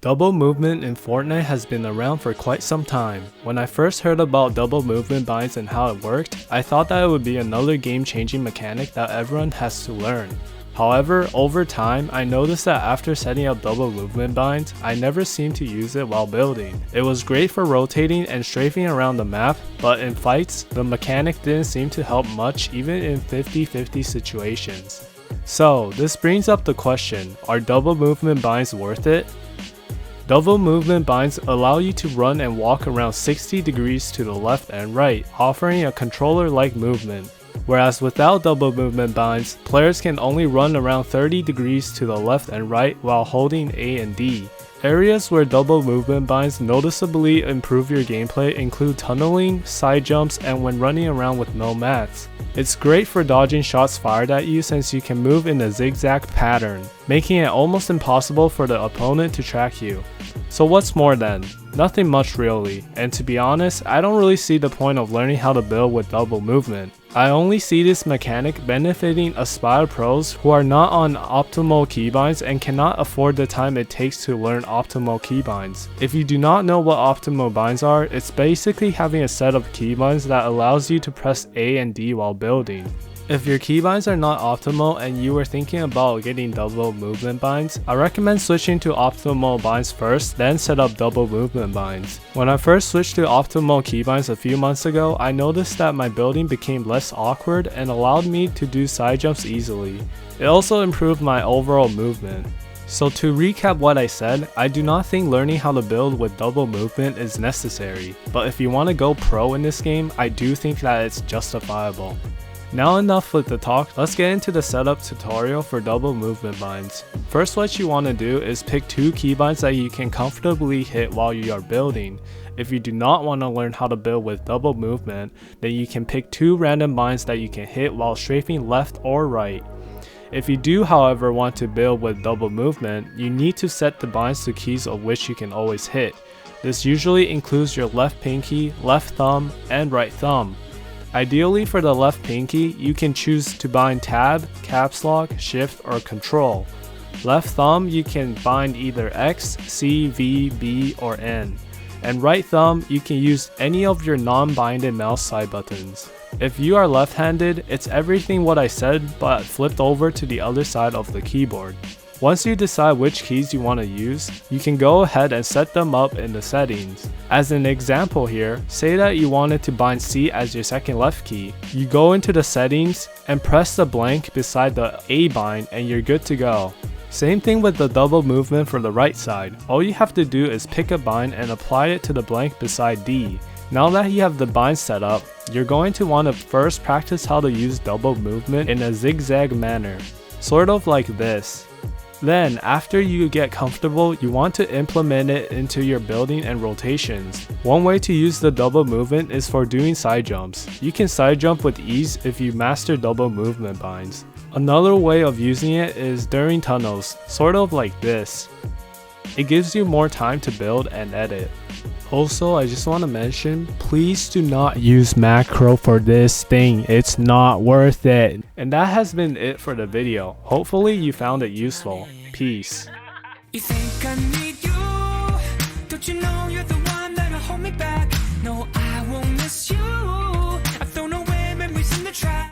Double movement in Fortnite has been around for quite some time. When I first heard about double movement binds and how it worked, I thought that it would be another game-changing mechanic that everyone has to learn. However, over time, I noticed that after setting up double movement binds, I never seemed to use it while building. It was great for rotating and strafing around the map, but in fights, the mechanic didn't seem to help much even in 50-50 situations. So, this brings up the question, are double movement binds worth it? Double movement binds allow you to run and walk around 60 degrees to the left and right, offering a controller-like movement. Whereas without double movement binds, players can only run around 30 degrees to the left and right while holding A and D. Areas where double movement binds noticeably improve your gameplay include tunneling, side jumps, and when running around with no mats. It's great for dodging shots fired at you since you can move in a zigzag pattern, making it almost impossible for the opponent to track you. So what's more then? Nothing much really, and to be honest, I don't really see the point of learning how to build with double movement. I only see this mechanic benefiting Aspire pros who are not on optimal keybinds and cannot afford the time it takes to learn optimal keybinds. If you do not know what optimal binds are, it's basically having a set of keybinds that allows you to press A and D while building. If your keybinds are not optimal and you are thinking about getting double movement binds, I recommend switching to optimal binds first, then set up double movement binds. When I first switched to optimal keybinds a few months ago, I noticed that my building became less awkward and allowed me to do side jumps easily. It also improved my overall movement. So to recap what I said, I do not think learning how to build with double movement is necessary, but if you want to go pro in this game, I do think that it's justifiable. Now enough with the talk, let's get into the setup tutorial for double movement binds. First, what you want to do is pick two keybinds that you can comfortably hit while you are building. If you do not want to learn how to build with double movement, then you can pick two random binds that you can hit while strafing left or right. If you do however want to build with double movement, you need to set the binds to keys of which you can always hit. This usually includes your left pinky, left thumb, and right thumb. Ideally for the left pinky, you can choose to bind tab, caps lock, shift, or control. Left thumb, you can bind either X, C, V, B, or N. And right thumb, you can use any of your non-binded mouse side buttons. If you are left-handed, it's everything what I said but flipped over to the other side of the keyboard. Once you decide which keys you want to use, you can go ahead and set them up in the settings. As an example here, say that you wanted to bind C as your second left key. You go into the settings and press the blank beside the A bind and you're good to go. Same thing with the double movement for the right side. All you have to do is pick a bind and apply it to the blank beside D. Now that you have the bind set up, you're going to want to first practice how to use double movement in a zigzag manner, sort of like this. Then, after you get comfortable, you want to implement it into your building and rotations. One way to use the double movement is for doing side jumps. You can side jump with ease if you master double movement binds. Another way of using it is during tunnels, sort of like this. It gives you more time to build and edit. Also, I just want to mention, please do not use macro for this thing, it's not worth it. And that has been it for the video. Hopefully you found it useful. Peace. You think I need you? Don't you know you're the one that'll hold me back? No, I won't miss you. I've thrown away memories in the trash.